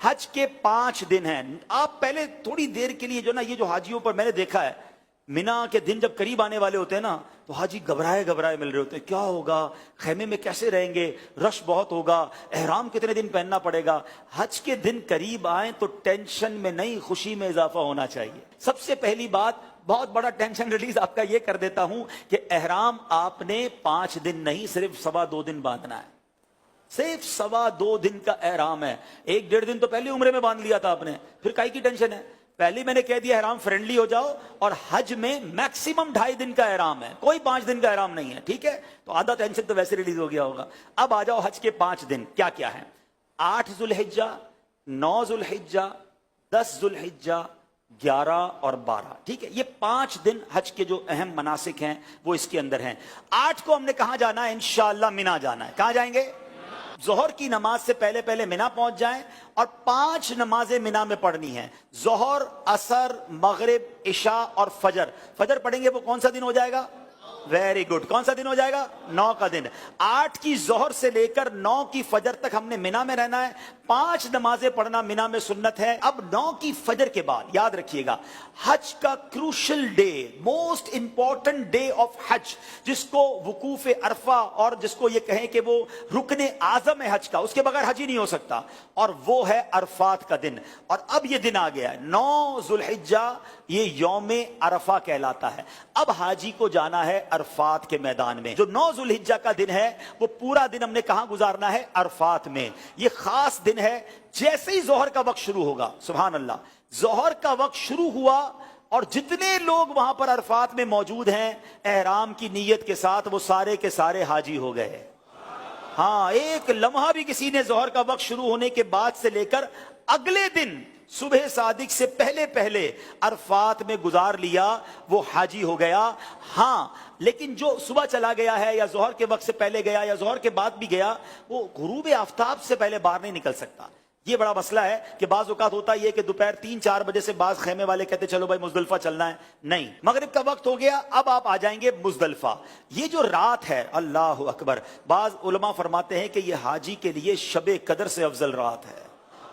हज के 5 दिन हैं। आप पहले थोड़ी देर के लिए जो ना, ये जो हाजियों पर मैंने देखा है, मिना के दिन जब करीब आने वाले होते हैं ना, तो हाजी घबराए घबराए मिल रहे होते हैं, क्या होगा, खेमे में कैसे रहेंगे, रश बहुत होगा, एहराम कितने दिन पहनना पड़ेगा। हज के दिन करीब आए तो टेंशन में नहीं, खुशी में इजाफा होना चाहिए। सबसे पहली बात, बहुत बड़ा टेंशन रिलीज आपका ये कर देता हूं कि एहराम आपने 5 दिन नहीं, सिर्फ 2.25 दिन बांधना है। सिर्फ 2.25 दिन का एहराम है। 1-1.5 दिन तो पहले उम्रे में बांध लिया था आपने, फिर काई की टेंशन है। पहले मैंने कह दिया एहराम फ्रेंडली हो जाओ, और हज में मैक्सिमम 2.5 दिन का एहराम है, कोई 5 दिन का एहराम नहीं है, ठीक है। तो आधा टेंशन तो वैसे रिलीज हो गया होगा। अब आ जाओ हज के 5 दिन क्या क्या है। 8 जुल्हिज्जा, 9 जुल्हिज्जा, 10 जुल्हिज्जा, 11 और 12, ठीक है। ये 5 दिन हज के जो अहम मनासिक हैं वो इसके अंदर हैं। 8 को हमने कहां जाना है, इंशाअल्लाह मिना जाना है। कहां जाएंगे? जोहर की नमाज से पहले पहले मिना पहुंच जाएं, और 5 नमाजें मिना में पढ़नी है। जोहर, असर, मगरिब, इशा और फजर। फजर पढ़ेंगे वो कौन सा दिन हो जाएगा? वेरी गुड, कौन सा दिन हो जाएगा? 9 का दिन। 8 की जोहर से लेकर 9 की फजर तक हमने मिना में रहना है। 5 नमाजें पढ़ना मिना में सुन्नत है। अब 9 की फजर के बाद याद रखिएगा, हज का crucial day, most important day of हज, जिसको वकूफ अरफा, और जिसको ये कहें कि वो रुकने आजम है हज का, उसके बगैर हज ही नहीं हो सकता, और वो है अरफात का दिन। और अब ये दिन आ गया है 9 जुल्हिज्जा, ये यौमे अरफा कहलाता है। अब हाजी को जाना है अरफात के मैदान में। जो 9 जुल्हिज्जा का दिन है वो पूरा दिन हमने कहां गुजारना है? अरफात में। ये खास दिन है। जैसे ही जोहर का वक्त शुरू होगा, सुभान अल्लाह, जोहर का वक्त शुरू हुआ और जितने लोग वहां पर अरफात में मौजूद हैं एहराम की नीयत के साथ, वो सारे के सारे हाजी हो गए। हाँ, एक लम्हा भी किसी ने जोहर का वक्त शुरू होने के बाद से लेकर अगले दिन सुबह सादिक से पहले पहले अरफात में गुजार लिया, वो हाजी हो गया। हाँ, लेकिन जो सुबह चला गया है, या जोहर के वक्त से पहले गया, या जोहर के बाद भी गया, वो गुरूब आफ्ताब से पहले बाहर नहीं निकल सकता। ये बड़ा मसला है कि बाज़ औक़ात होता है कि दोपहर 3-4 बजे से बाज़ खेमे वाले कहते चलो भाई मुज़दलिफ़ा चलना है। नहीं, मगरिब का वक्त हो गया, अब आप आ जाएंगे मुज़दलिफ़ा। ये जो रात है, अल्लाह अकबर, बाज़ उलमा फरमाते हैं कि ये हाजी के लिए शब कदर से अफजल रात है।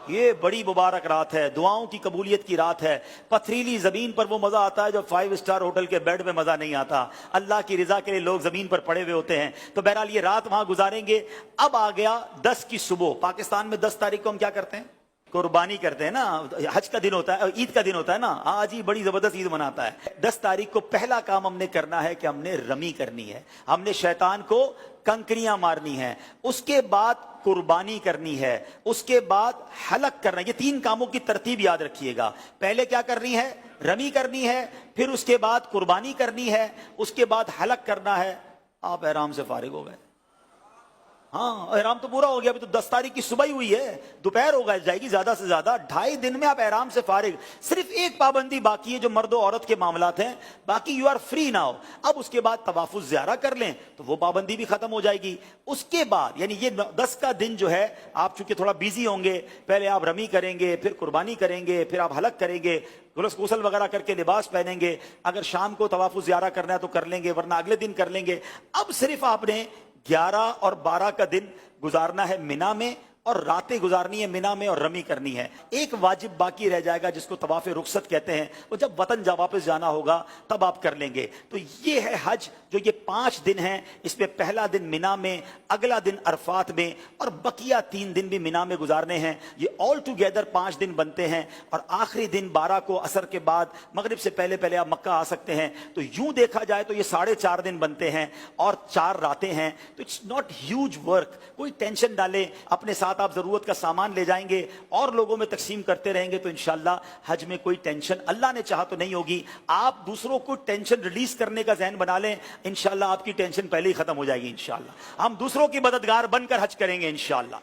ये बड़ी मुबारक रात है, दुआओं की कबूलियत की रात है। पथरीली जमीन पर वो मजा आता है जो 5 स्टार होटल के बेड में मजा नहीं आता। अल्लाह की रिजा के लिए लोग जमीन पर पड़े हुए होते हैं। तो बहरहाल ये रात वहां गुजारेंगे। अब आ गया 10 की सुबह। पाकिस्तान में 10 तारीख को हम क्या करते हैं? कुर्बानी करते हैं ना। हज का दिन होता है, ईद का दिन होता है ना, आज ही बड़ी जबरदस्त ईद मनाता है। 10 तारीख को पहला काम हमने करना है कि हमने रमी करनी है, हमने शैतान को कंकरियां मारनी है, उसके बाद कुर्बानी करनी है, उसके बाद हलक करना है। ये 3 कामों की तरतीब याद रखिएगा। पहले क्या करनी है? रमी करनी है, फिर उसके बाद कुर्बानी करनी है, उसके बाद हलक करना है। आप एहराम से फारिग हो गए। हाँ, एहराम तो पूरा हो गया। अभी तो 10 तारीख की सुबह ही हुई है, दोपहर हो गई जाएगी ज्यादा से ज्यादा। 2.5 दिन में आप एहराम से फारिग। सिर्फ एक पाबंदी बाकी है जो मर्द और औरत के मामलात हैं, बाकी यू आर फ्री नाउ। अब उसके बाद तवाफुज ज़ियारा कर लें तो वो पाबंदी भी खत्म हो जाएगी। उसके बाद यानी ये 10 का दिन जो है, आप चूंकि थोड़ा बिजी होंगे, पहले आप रमी करेंगे, फिर कुर्बानी करेंगे, फिर आप हलक करेंगे, गुसल वगैरह करके लिबास पहनेंगे। अगर शाम को तवाफुज ज़ियारा करना है तो कर लेंगे, वरना अगले दिन कर लेंगे। अब सिर्फ आपने 11 और 12 का दिन गुजारना है मिना में, और रातें गुजारनी है मिना में, और रमी करनी है। एक वाजिब बाकी रह जाएगा जिसको तवाफ़े रुखसत कहते हैं, वो जब वतन जा वापस जाना होगा तब आप कर लेंगे। तो ये है हज, जो ये 5 दिन हैं। इसमें पहला दिन मिना में, अगला दिन अरफात में, और बकिया 3 दिन भी मिना में गुजारने हैं। ये ऑल टुगेदर 5 दिन बनते हैं। और आखिरी दिन 12 को असर के बाद मगरिब से पहले पहले आप मक्का आ सकते हैं। तो यूं देखा जाए तो ये 4.5 दिन बनते हैं और 4 रातें हैं। तो इट्स नॉट ह्यूज वर्क। कोई टेंशन डालें, अपने साथ आप जरूरत का सामान ले जाएंगे और लोगों में तकसीम करते रहेंगे तो इंशाल्लाह हज में कोई टेंशन, अल्लाह ने चाहा तो नहीं होगी। आप दूसरों को टेंशन रिलीज करने का ज़हन बना लें, इंशाल्लाह आपकी टेंशन पहले ही खत्म हो जाएगी। इंशाल्लाह हम दूसरों की मददगार बनकर हज करेंगे इंशाल्लाह।